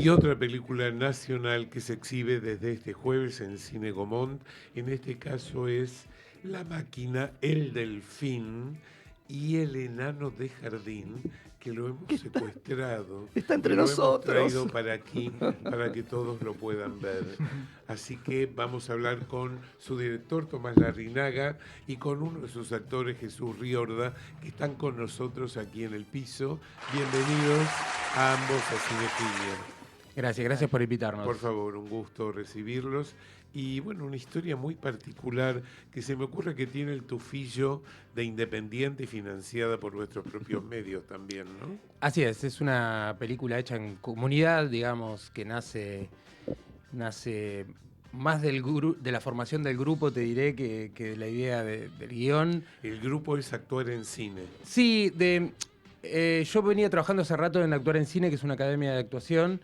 Y otra película nacional que se exhibe desde este jueves en Cine Gomont, en este caso es La máquina, el delfín y el enano de jardín, que lo hemos secuestrado Está y entre lo hemos nosotros. traído para aquí, para que todos lo puedan ver. Así que vamos a hablar con su director, Tomás Larrinaga, y con uno de sus actores, Jesús Riorda, que están con nosotros aquí en el piso. Bienvenidos a ambos a Cinefilia. Gracias por invitarnos. Por favor, un gusto recibirlos. Y bueno, una historia muy particular que se me ocurre que tiene el tufillo de independiente y financiada por nuestros propios medios también, ¿no? Así es una película hecha en comunidad, digamos, que nace más de la formación del grupo, te diré, que de la idea del guión. El grupo es Actuar en Cine. Sí, yo venía trabajando hace rato en Actuar en Cine, que es una academia de actuación,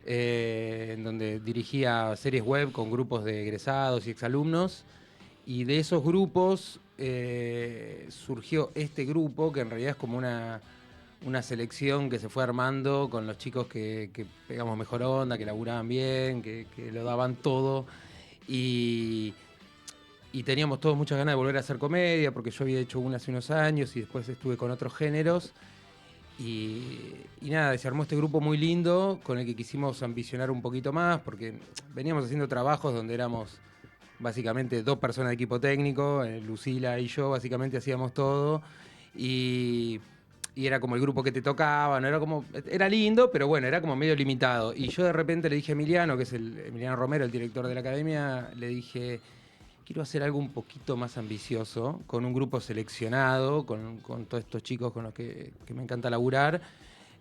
en donde dirigía series web con grupos de egresados y exalumnos. Y de esos grupos surgió este grupo, que en realidad es como una selección que se fue armando con los chicos que pegamos mejor onda, que laburaban bien, que lo daban todo. Y teníamos todos muchas ganas de volver a hacer comedia, porque yo había hecho una hace unos años y después estuve con otros géneros. Y nada, se armó este grupo muy lindo con el que quisimos ambicionar un poquito más, porque veníamos haciendo trabajos donde éramos básicamente 2 personas de equipo técnico, Lucila y yo básicamente hacíamos todo, y era como el grupo que te tocaba, no era lindo, pero bueno, era como medio limitado. Y yo de repente le dije a Emiliano, que es Emiliano Romero, el director de la academia, le dije: quiero hacer algo un poquito más ambicioso, con un grupo seleccionado, con todos estos chicos con los que me encanta laburar,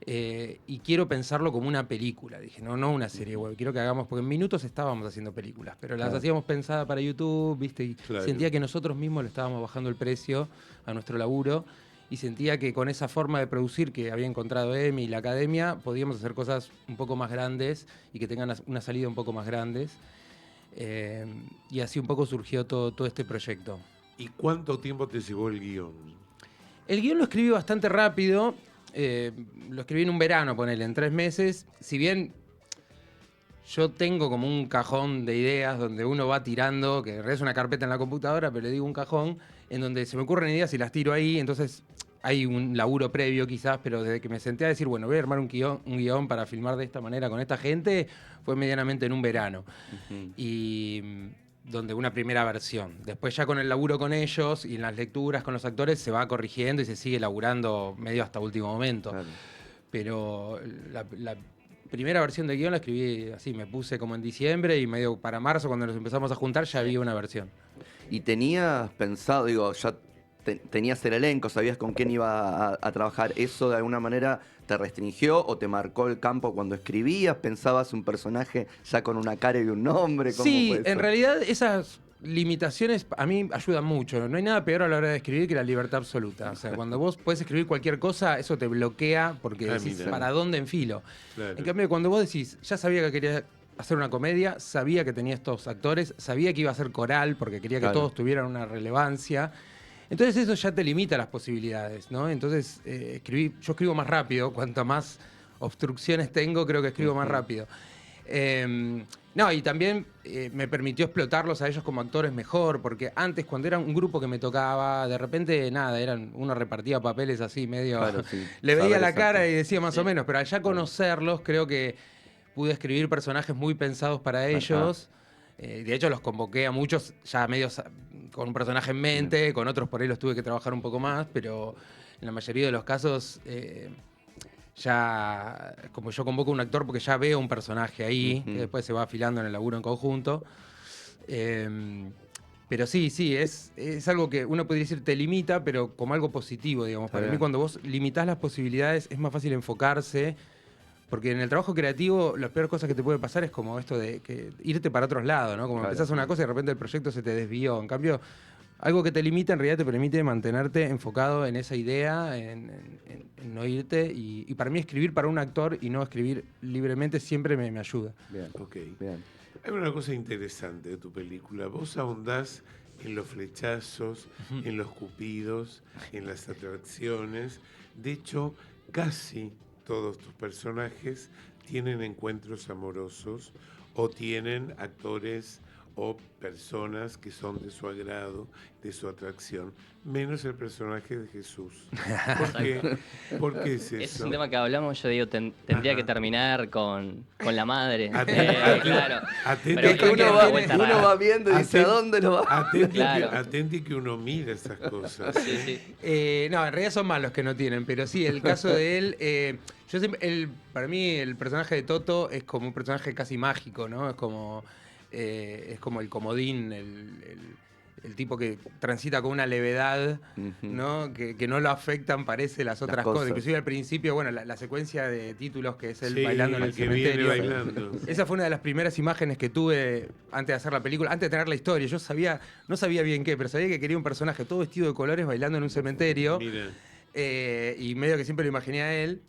y quiero pensarlo como una película. Dije, no una serie web, quiero que hagamos, porque en minutos estábamos haciendo películas, pero las hacíamos pensadas para YouTube, ¿viste? Y sentía que nosotros mismos le estábamos bajando el precio a nuestro laburo, y sentía que con esa forma de producir que había encontrado Emi y la academia, podíamos hacer cosas un poco más grandes y que tengan una salida un poco más grandes. Y así un poco surgió todo este proyecto. ¿Y cuánto tiempo te llevó el guión? El guión lo escribí bastante rápido. Lo escribí en un verano, ponele, en 3 meses. Si bien yo tengo como un cajón de ideas donde uno va tirando, que en realidad es una carpeta en la computadora, pero le digo un cajón, en donde se me ocurren ideas y las tiro ahí. Entonces hay un laburo previo quizás, pero desde que me senté a decir, bueno, voy a armar un guión para filmar de esta manera con esta gente, fue medianamente en un verano. Y donde una primera versión. Después ya con el laburo con ellos y en las lecturas con los actores se va corrigiendo y se sigue laburando medio hasta último momento. Claro. Pero la primera versión del guión la escribí así, me puse como en diciembre y medio para marzo, cuando nos empezamos a juntar, ya había una versión. ¿Y tenías pensado, ya tenías el elenco, sabías con quién iba a trabajar? ¿Eso de alguna manera te restringió o te marcó el campo cuando escribías? ¿Pensabas un personaje ya con una cara y un nombre? ¿Cómo sí, fue eso? En realidad esas limitaciones a mí ayudan mucho. No hay nada peor a la hora de escribir que la libertad absoluta. O sea, cuando vos podés escribir cualquier cosa, eso te bloquea porque decís, ¿para dónde enfilo? Claro. En cambio, cuando vos decís, ya sabía que quería hacer una comedia, sabía que tenía estos actores, sabía que iba a ser coral porque quería que todos tuvieran una relevancia. Entonces eso ya te limita las posibilidades, ¿no? Entonces yo escribo más rápido, cuanto más obstrucciones tengo, creo que escribo más rápido. No, y también me permitió explotarlos a ellos como actores mejor, porque antes, cuando era un grupo que me tocaba, de repente, nada, uno repartía papeles así, medio... Claro, sí. Le veía la cara y decía más o menos, pero al ya conocerlos, creo que pude escribir personajes muy pensados para ellos. De hecho, los convoqué a muchos ya medios con un personaje en mente, con otros por ahí los tuve que trabajar un poco más, pero en la mayoría de los casos... ya, como yo convoco a un actor porque ya veo un personaje ahí, que después se va afilando en el laburo en conjunto. Pero sí, es algo que uno podría decir te limita, pero como algo positivo, digamos. Para mí, cuando vos limitás las posibilidades, es más fácil enfocarse, porque en el trabajo creativo, las peores cosas que te puede pasar es como esto de irte para otros lados, ¿no? Como empezás una cosa y de repente el proyecto se te desvió. En cambio, algo que te limita en realidad te permite mantenerte enfocado en esa idea, en no irte. Y para mí escribir para un actor y no escribir libremente siempre me ayuda. Bien, ok. Bien. Hay una cosa interesante de tu película. Vos ahondás en los flechazos, en los cupidos, en las atracciones. De hecho, casi todos tus personajes tienen encuentros amorosos o tienen actores o personas que son de su agrado, de su atracción, menos el personaje de Jesús. ¿Por qué es eso? Es un tema que hablamos, yo digo, tendría Ajá. que terminar con la madre. Claro. Atenti Pero Es que creo uno da va, vuelta uno rara. va viendo y dice, ¿a dónde lo va? Claro. Atenti que uno mira esas cosas. Sí, sí. No, en realidad son más los que no tienen, pero sí, el caso de él, para mí el personaje de Toto es como un personaje casi mágico, ¿no? Es como el comodín, el tipo que transita con una levedad, ¿no? Que no lo afectan, parece, las otras cosas. Inclusive al principio, bueno, la secuencia de títulos que es él Sí, bailando en el que viene cementerio. bailando. Esa fue una de las primeras imágenes que tuve antes de hacer la película, antes de tener la historia. Yo no sabía bien qué, pero sabía que quería un personaje todo vestido de colores bailando en un cementerio. Mira, Y medio que siempre lo imaginé a él.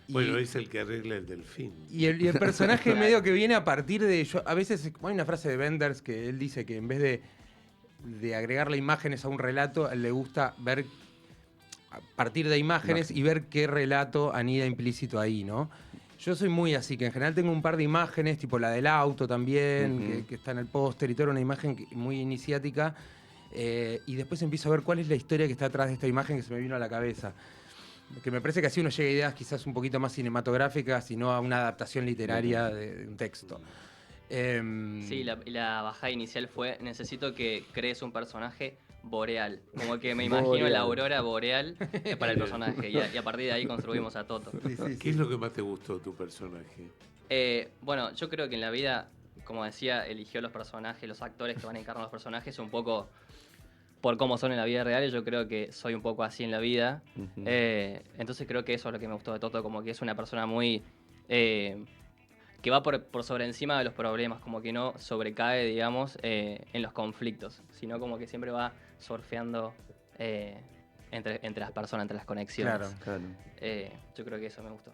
bueno, es el que arregla el delfín. Y el personaje medio que viene a partir de... A veces hay una frase de Wenders que él dice que en vez de agregarle imágenes a un relato, a él le gusta ver a partir de imágenes y ver qué relato anida implícito ahí, ¿no? Yo soy muy así, que en general tengo un par de imágenes, tipo la del auto también, que está en el póster y todo, era una imagen muy iniciática, y después empiezo a ver cuál es la historia que está atrás de esta imagen que se me vino a la cabeza. Que me parece que así uno llega a ideas quizás un poquito más cinematográficas y no a una adaptación literaria de un texto. Sí, la bajada inicial fue, necesito que crees un personaje boreal. Como que me imagino la aurora boreal para el personaje. Y a partir de ahí construimos a Toto. ¿Qué es lo que más te gustó de tu personaje? Bueno, yo creo que en la vida, como decía, eligió los personajes, los actores que van a encarnar los personajes un poco por cómo son en la vida real. Yo creo que soy un poco así en la vida. Entonces creo que eso es lo que me gustó de Toto, como que es una persona muy... que va por sobre encima de los problemas, como que no sobrecae, digamos, en los conflictos, sino como que siempre va surfeando entre las personas, entre las conexiones. Claro. Yo creo que eso me gustó.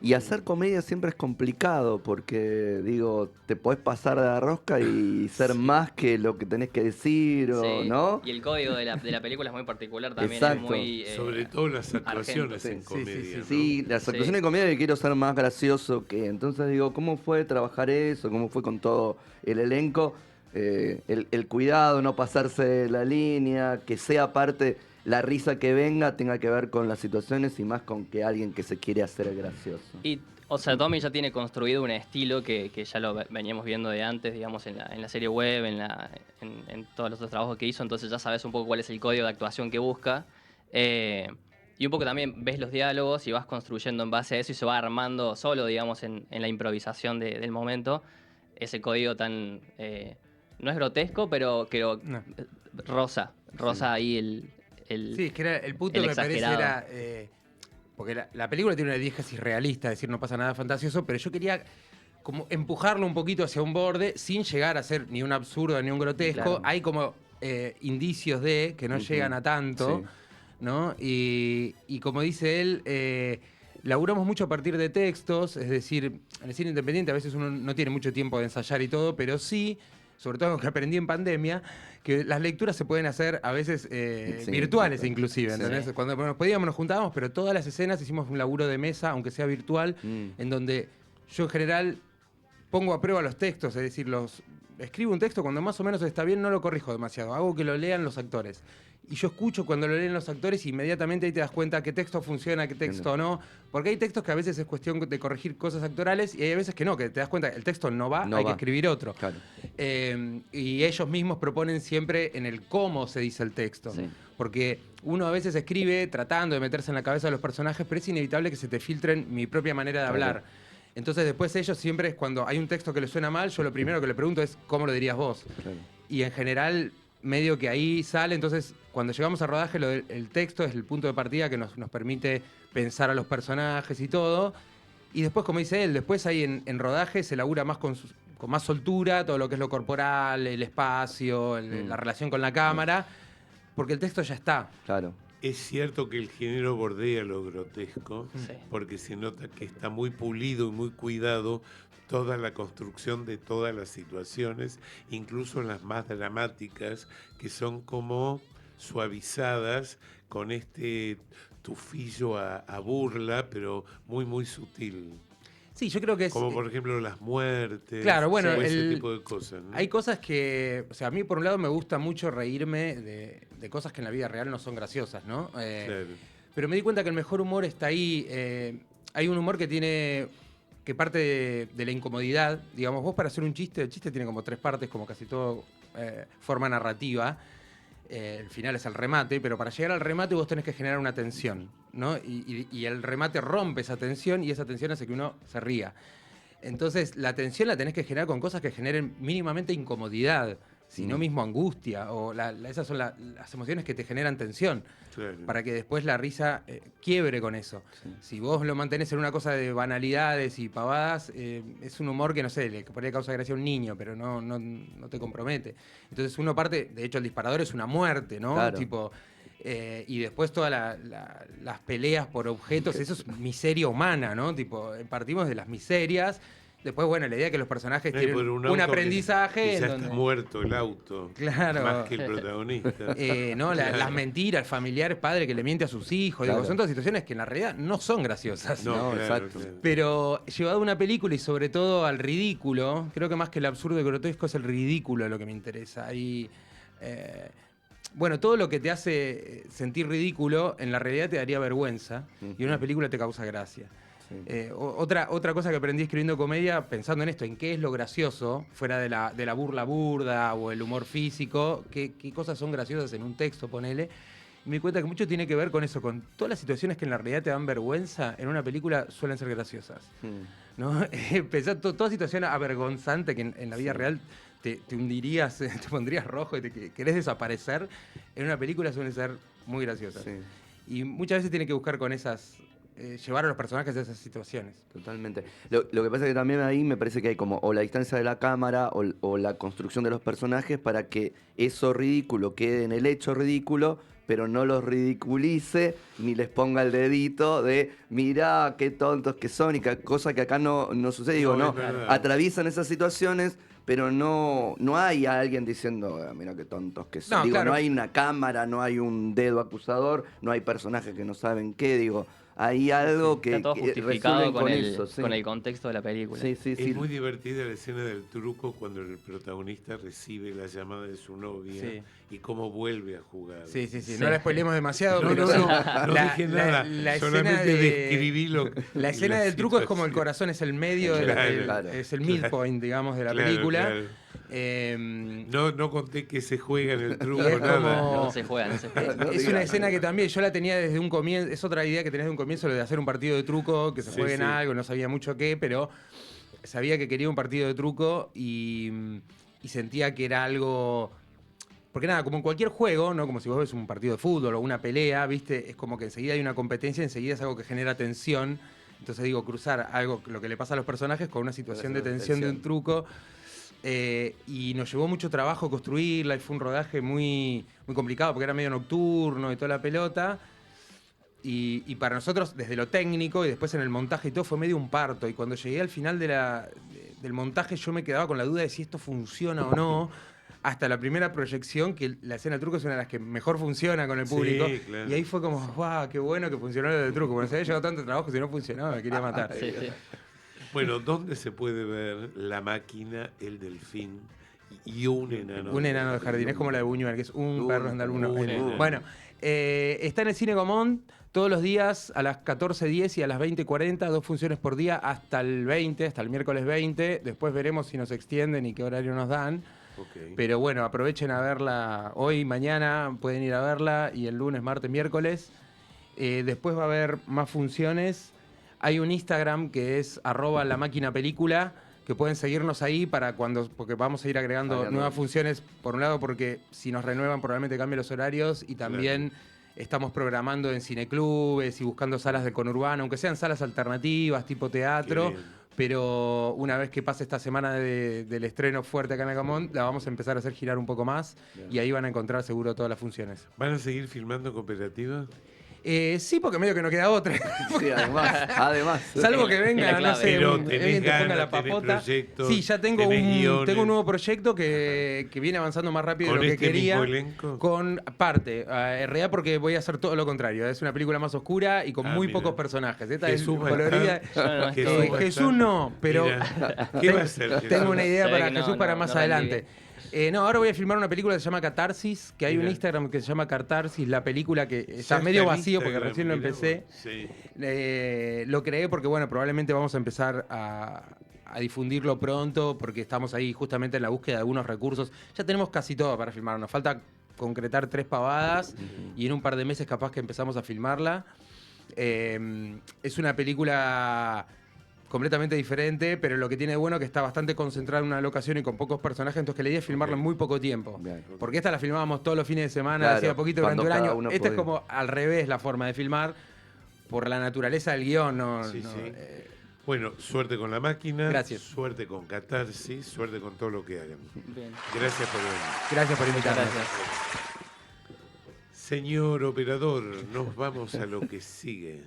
Y hacer comedia siempre es complicado porque, digo, te podés pasar de la rosca y ser más que lo que tenés que decir, Sí. ¿no? Y el código de la película es muy particular también. Exacto. Es muy... Sobre todo las actuaciones argento. en comedia, ¿no? Sí, las actuaciones de comedia que quiero ser más gracioso que... Entonces digo, ¿cómo fue trabajar eso? ¿Cómo fue con todo el elenco? El cuidado, no pasarse la línea, que sea parte... La risa que venga tenga que ver con las situaciones y más con que alguien que se quiere hacer gracioso. Y, o sea, Tommy ya tiene construido un estilo que ya lo veníamos viendo de antes, digamos, en la serie web, en todos los otros trabajos que hizo, entonces ya sabes un poco cuál es el código de actuación que busca. Y un poco también ves los diálogos y vas construyendo en base a eso y se va armando solo, digamos, en la improvisación del momento, ese código tan... no es grotesco, pero No. rosa ahí el Sí, es que era el punto el que me parece exagerado. era... porque la película tiene una diégesis realista, es decir, no pasa nada fantasioso, pero yo quería como empujarlo un poquito hacia un borde sin llegar a ser ni un absurdo ni un grotesco. Claro. Hay como indicios de que no llegan a tanto, Sí. ¿no? Y como dice él, laburamos mucho a partir de textos, es decir, en el cine independiente a veces uno no tiene mucho tiempo de ensayar y todo, pero sí, sobre todo lo que aprendí en pandemia, que las lecturas se pueden hacer a veces virtuales claro. inclusive, ¿entendés? Cuando nos podíamos nos juntábamos, pero todas las escenas hicimos un laburo de mesa, aunque sea virtual, en donde yo en general pongo a prueba los textos, es decir, escribo un texto cuando más o menos está bien, no lo corrijo demasiado, hago que lo lean los actores. Y yo escucho cuando lo leen los actores y inmediatamente ahí te das cuenta qué texto funciona, qué texto no. Porque hay textos que a veces es cuestión de corregir cosas actorales y hay veces que no, que te das cuenta que el texto no va, hay que escribir otro. Claro. Y ellos mismos proponen siempre en el cómo se dice el texto. Sí. Porque uno a veces escribe tratando de meterse en la cabeza de los personajes, pero es inevitable que se te filtren mi propia manera de hablar. Entonces después ellos siempre, cuando hay un texto que les suena mal, yo lo primero que le pregunto es ¿cómo lo dirías vos? Claro. Y en general medio que ahí sale, entonces cuando llegamos a rodaje el texto es el punto de partida que nos permite pensar a los personajes y todo. Y después, como dice él, después ahí en rodaje se labura más con más soltura, todo lo que es lo corporal, el espacio, la relación con la cámara, porque el texto ya está. Claro. Es cierto que el género bordea lo grotesco, Sí. porque se nota que está muy pulido y muy cuidado toda la construcción de todas las situaciones, incluso las más dramáticas, que son como suavizadas con este tufillo a burla, pero muy, muy sutil. Sí, yo creo que es... Como por ejemplo las muertes. Claro, bueno, o ese tipo de cosas, ¿no? hay cosas que... O sea, a mí por un lado me gusta mucho reírme de cosas que en la vida real no son graciosas, ¿no? Claro. Pero me di cuenta que el mejor humor está ahí. Hay un humor que parte de la incomodidad. Digamos, vos para hacer un chiste, el chiste tiene como 3 partes, como casi todo forma narrativa. El final es el remate, pero para llegar al remate vos tenés que generar una tensión, ¿no? Y el remate rompe esa tensión y esa tensión hace que uno se ría. Entonces, la tensión la tenés que generar con cosas que generen mínimamente incomodidad, si no mismo angustia, o esas son las emociones que te generan tensión, Claro. para que después la risa quiebre con eso. Sí. Si vos lo mantenés en una cosa de banalidades y pavadas, es un humor que, no sé, le podría causar gracia a un niño, pero no te compromete. Entonces uno parte, de hecho el disparador es una muerte, ¿no? Claro. Tipo, y después todas las peleas por objetos, eso es miseria humana, ¿no? Tipo, partimos de las miserias. Después, bueno, la idea es que los personajes Por tienen un un auto aprendizaje que en ya donde... está muerto el auto. Claro. Más que el protagonista. ¿No? Las mentiras, el familiar padre que le miente a sus hijos. Claro. Digo, son todas situaciones que en la realidad no son graciosas. No, No, claro, exacto. claro. Pero llevado a una película y sobre todo al ridículo, creo que más que el absurdo y grotesco es el ridículo lo que me interesa. Y, bueno, todo lo que te hace sentir ridículo en la realidad te daría vergüenza y en una película te causa gracia. Sí. Otra cosa que aprendí escribiendo comedia, pensando en esto, en qué es lo gracioso, fuera de la burla burda o el humor físico, qué cosas son graciosas en un texto, ponele. Y me di cuenta que mucho tiene que ver con eso, con todas las situaciones que en la realidad te dan vergüenza, en una película suelen ser graciosas. ¿No? Pensá toda situación avergonzante que en la vida real te hundirías, te pondrías rojo y querés desaparecer, en una película suelen ser muy graciosas. Sí. Y muchas veces tiene que buscar con esas... llevar a los personajes a esas situaciones. Totalmente. Lo que pasa es que también ahí me parece que hay como o la distancia de la cámara o la construcción de los personajes para que eso ridículo quede en el hecho ridículo, pero no los ridiculice ni les ponga el dedito de mirá qué tontos que son y cosa que acá no sucede. Digo, No, no, es verdad. atraviesan esas situaciones, pero no hay alguien diciendo, mira qué tontos que son. No, Digo, claro. no hay una cámara, no hay un dedo acusador, no hay personajes que no saben qué, digo. Hay algo que Está todo que justificado resuelven con el, eso, sí. con el contexto de la película. Sí, sí, sí. Es muy divertida la escena del truco cuando el protagonista recibe la llamada de su novia Sí. y cómo vuelve a jugar. Sí. Sí. No la spoilemos demasiado, No, pero no, sí. no dije nada. la escena solamente de- describí La escena del truco es como el situación. corazón, es el medio, Claro, claro. es el midpoint, digamos, de la Claro, película. claro. Eh, No conté que se juega en el truco, Y es nada. como- No se juega, no se juega. No es digas. una escena que también yo la tenía desde un comienzo, es otra idea que tenés de un comienzo, lo de hacer un partido de truco, que se Sí, juegue en sí. algo, no sabía mucho qué, pero sabía que quería un partido de truco y sentía que era algo... Porque nada, como en cualquier juego, ¿no? Como si vos ves un partido de fútbol o una pelea, ¿viste? Es como que enseguida hay una competencia, enseguida es algo que genera tensión. Entonces digo, cruzar algo, lo que le pasa a los personajes con una situación de tensión de un truco. Y nos llevó mucho trabajo construirla y fue un rodaje muy, muy complicado porque era medio nocturno y toda la pelota. Y para nosotros, desde lo técnico y después en el montaje y todo, fue medio un parto. Y cuando llegué al final del montaje, yo me quedaba con la duda de si esto funciona o no. Hasta la primera proyección, que la escena del truco es una de las que mejor funciona con el Sí, público. claro. Y ahí fue como, ¡guau! ¡Qué bueno que funcionó lo del truco! Bueno, se había llevado tanto trabajo, si no funcionaba, me quería matar. Sí, sí. Bueno, ¿dónde se puede ver La Máquina, El Delfín y un enano? Un enano de jardín, es como la de Buñuel, que es un perro andaluno. un enano. Bueno, está en el Cine Gomont todos los días a las 14:10 y a las 20:40, 2 funciones por día hasta el 20, hasta el miércoles 20. Después veremos si nos extienden y qué horario nos dan. Ok. Pero bueno, aprovechen a verla hoy, mañana, pueden ir a verla y el lunes, martes, miércoles. Después va a haber más funciones. Hay un Instagram que es @lamáquinapelícula, que pueden seguirnos ahí porque vamos a ir agregando nuevas funciones. Por un lado, porque si nos renuevan probablemente cambien los horarios y también estamos programando en cineclubes y buscando salas de conurbano, aunque sean salas alternativas, tipo teatro. Qué bien. Pero una vez que pase esta semana del estreno fuerte acá en Acamont, la vamos a empezar a hacer girar un poco más y ahí van a encontrar seguro todas las funciones. ¿Van a seguir filmando cooperativa? Sí, porque medio que no queda otra. Sí, además. Salvo que Es la venga, no clave. sé, Pero alguien tenés te ponga ganas, la tenés papota. proyectos, Sí, ya tengo tenés guiones. tengo un nuevo proyecto que viene avanzando más rápido de ¿Con lo que este quería. mismo elenco? Con parte, en realidad porque voy a hacer todo lo contrario. Es una película más oscura y con muy Mira. pocos personajes. Esta Jesús es va a colorida. estar. Yo no estoy. Jesús va a Jesús estar. no, pero Mira, ¿qué va a hacer Jesús? tengo una idea Se ve para que no, Jesús para no, más no rendí adelante. No, ahora voy a filmar una película que se llama Catarsis, que hay un Mira. Instagram que se llama Catarsis, la película que Ya está medio en vacío porque Instagram, recién lo mirá empecé. vos. Sí. Lo creé porque, bueno, probablemente vamos a empezar a difundirlo pronto porque estamos ahí justamente en la búsqueda de algunos recursos. Ya tenemos casi todo para filmar, nos falta concretar 3 pavadas y en un par de meses capaz que empezamos a filmarla. Es una película completamente diferente, pero lo que tiene de bueno es que está bastante concentrada en una locación y con pocos personajes, entonces que la idea es filmarla en muy poco tiempo. Bien. Porque esta la filmábamos todos los fines de semana, Claro, hacía poquito durante cuando un cada año. uno Esta es podía. como al revés la forma de filmar, por la naturaleza del guión. Sí, sí. Bueno, suerte con la máquina. Gracias. Suerte con Catarsis. Suerte con todo lo que hagan. Bien. Gracias por venir. Gracias por Muchas invitarme. gracias. Señor operador, nos vamos a lo que sigue.